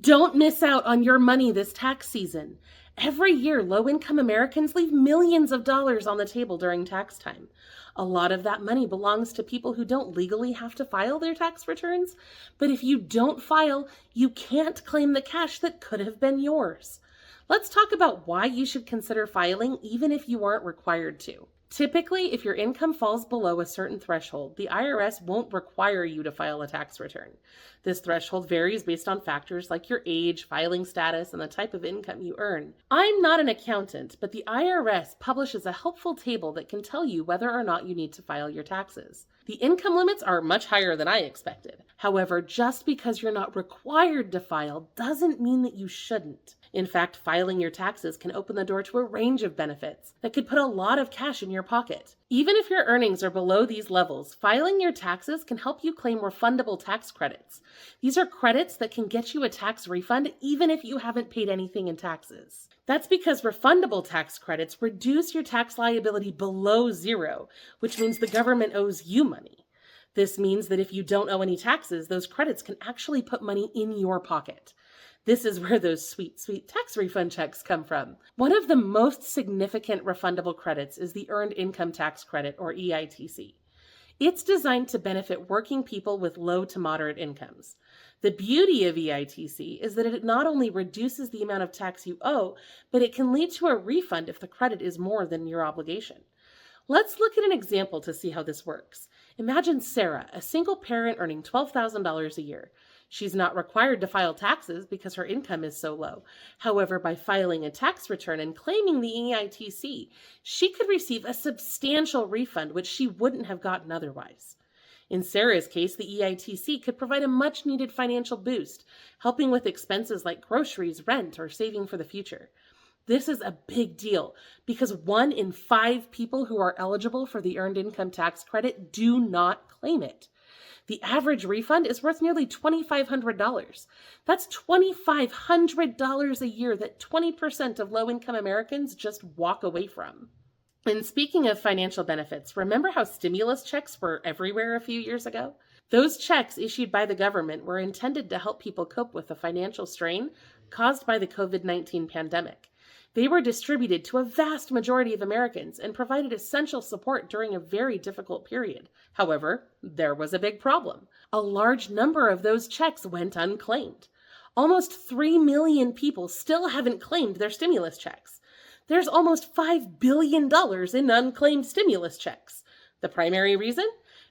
Don't miss out on your money this tax season. Every year, low-income Americans leave millions of dollars on the table during tax time. A lot of that money belongs to people who don't legally have to file their tax returns, but if you don't file, you can't claim the cash that could have been yours. Let's talk about why you should consider filing even if you aren't required to. Typically, if your income falls below a certain threshold, the IRS won't require you to file a tax return. This threshold varies based on factors like your age, filing status, and the type of income you earn. I'm not an accountant, but the IRS publishes a helpful table that can tell you whether or not you need to file your taxes. The income limits are much higher than I expected. However, just because you're not required to file doesn't mean that you shouldn't. In fact, filing your taxes can open the door to a range of benefits that could put a lot of cash in your pocket. Even if your earnings are below these levels, filing your taxes can help you claim refundable tax credits. These are credits that can get you a tax refund even if you haven't paid anything in taxes. That's because refundable tax credits reduce your tax liability below zero, which means the government owes you money. This means that if you don't owe any taxes, those credits can actually put money in your pocket. This is where those sweet, sweet tax refund checks come from. One of the most significant refundable credits is the Earned Income Tax Credit, or EITC. It's designed to benefit working people with low to moderate incomes. The beauty of EITC is that it not only reduces the amount of tax you owe, but it can lead to a refund if the credit is more than your obligation. Let's look at an example to see how this works. Imagine Sarah, a single parent earning $12,000 a year. She's not required to file taxes because her income is so low. However, by filing a tax return and claiming the EITC, she could receive a substantial refund, which she wouldn't have gotten otherwise. In Sarah's case, the EITC could provide a much-needed financial boost, helping with expenses like groceries, rent, or saving for the future. This is a big deal because 1 in 5 people who are eligible for the Earned Income Tax Credit do not claim it. The average refund is worth nearly $2,500. That's $2,500 a year that 20% of low-income Americans just walk away from. And speaking of financial benefits, remember how stimulus checks were everywhere a few years ago? Those checks issued by the government were intended to help people cope with the financial strain caused by the COVID-19 pandemic. They were distributed to a vast majority of Americans and provided essential support during a very difficult period. However, there was a big problem. A large number of those checks went unclaimed. Almost 3 million people still haven't claimed their stimulus checks. There's almost $5 billion in unclaimed stimulus checks. The primary reason?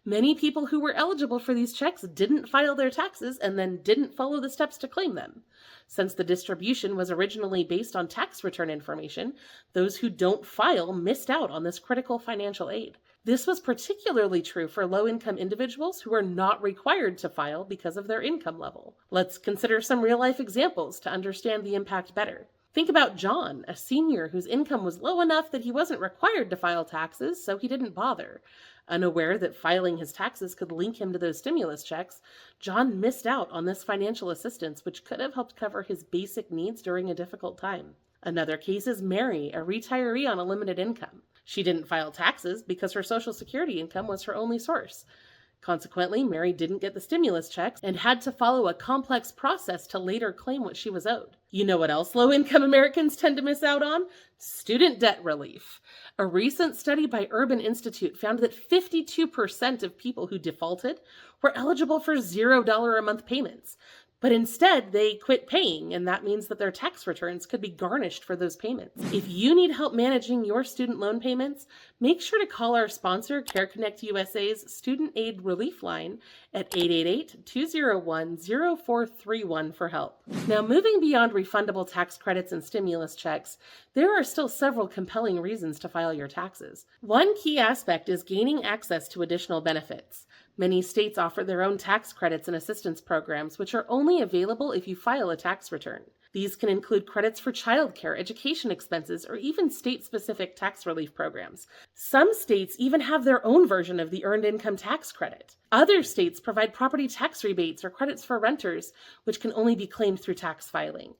Many people who were eligible for these checks didn't file their taxes and then didn't follow the steps to claim them. Since the distribution was originally based on tax return information, those who don't file missed out on this critical financial aid. This was particularly true for low-income individuals who are not required to file because of their income level. Let's consider some real-life examples to understand the impact better. Think about John, a senior whose income was low enough that he wasn't required to file taxes, so he didn't bother. Unaware that filing his taxes could link him to those stimulus checks, John missed out on this financial assistance, which could have helped cover his basic needs during a difficult time. Another case is Mary, a retiree on a limited income. She didn't file taxes because her Social Security income was her only source. Consequently, Mary didn't get the stimulus checks and had to follow a complex process to later claim what she was owed. You know what else low-income Americans tend to miss out on? Student debt relief. A recent study by Urban Institute found that 52% of people who defaulted were eligible for $0 a month payments. But instead, they quit paying, and that means that their tax returns could be garnished for those payments. If you need help managing your student loan payments, make sure to call our sponsor, CareConnect USA's Student Aid Relief Line at 888-201-0431 for help. Now, moving beyond refundable tax credits and stimulus checks, there are still several compelling reasons to file your taxes. One key aspect is gaining access to additional benefits. Many states offer their own tax credits and assistance programs, which are only available if you file a tax return. These can include credits for childcare, education expenses, or even state-specific tax relief programs. Some states even have their own version of the Earned Income Tax Credit. Other states provide property tax rebates or credits for renters, which can only be claimed through tax filing.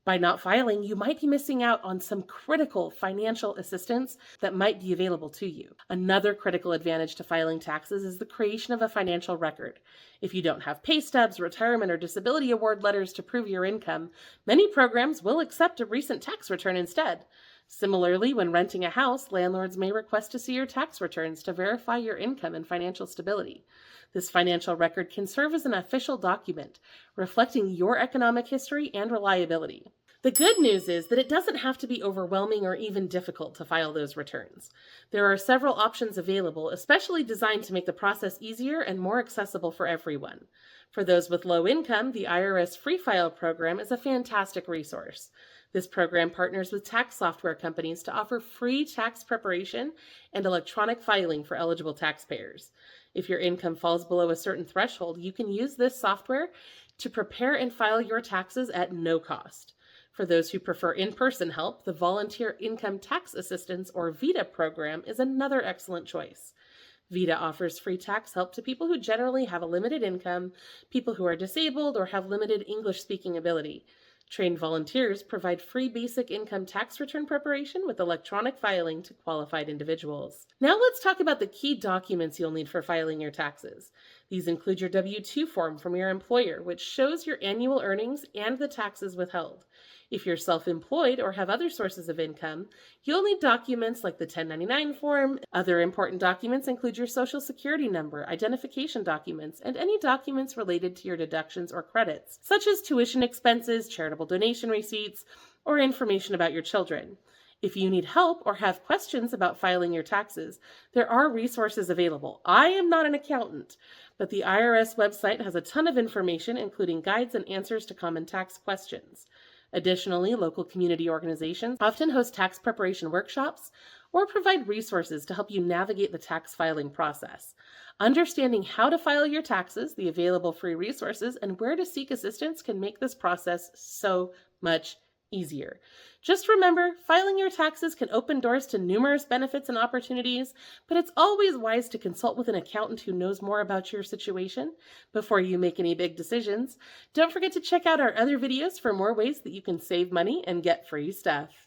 By not filing, you might be missing out on some critical financial assistance that might be available to you. Another critical advantage to filing taxes is the creation of a financial record. If you don't have pay stubs, retirement, or disability award letters to prove your income, many programs will accept a recent tax return instead. Similarly, when renting a house, landlords may request to see your tax returns to verify your income and financial stability. This financial record can serve as an official document, reflecting your economic history and reliability. The good news is that it doesn't have to be overwhelming or even difficult to file those returns. There are several options available, especially designed to make the process easier and more accessible for everyone. For those with low income, the IRS Free File program is a fantastic resource. This program partners with tax software companies to offer free tax preparation and electronic filing for eligible taxpayers. If your income falls below a certain threshold, you can use this software to prepare and file your taxes at no cost. For those who prefer in-person help, the Volunteer Income Tax Assistance, or VITA program, is another excellent choice. VITA offers free tax help to people who generally have a limited income, people who are disabled, or have limited English-speaking ability. Trained volunteers provide free basic income tax return preparation with electronic filing to qualified individuals. Now let's talk about the key documents you'll need for filing your taxes. These include your W-2 form from your employer, which shows your annual earnings and the taxes withheld. If you're self-employed or have other sources of income, you'll need documents like the 1099 form. Other important documents include your Social Security number, identification documents, and any documents related to your deductions or credits, such as tuition expenses, charitable donation receipts, or information about your children. If you need help or have questions about filing your taxes, there are resources available. I am not an accountant, but the IRS website has a ton of information, including guides and answers to common tax questions. Additionally, local community organizations often host tax preparation workshops or provide resources to help you navigate the tax filing process. Understanding how to file your taxes, the available free resources, and where to seek assistance can make this process so much easier. Just remember, filing your taxes can open doors to numerous benefits and opportunities, but it's always wise to consult with an accountant who knows more about your situation before you make any big decisions. Don't forget to check out our other videos for more ways that you can save money and get free stuff.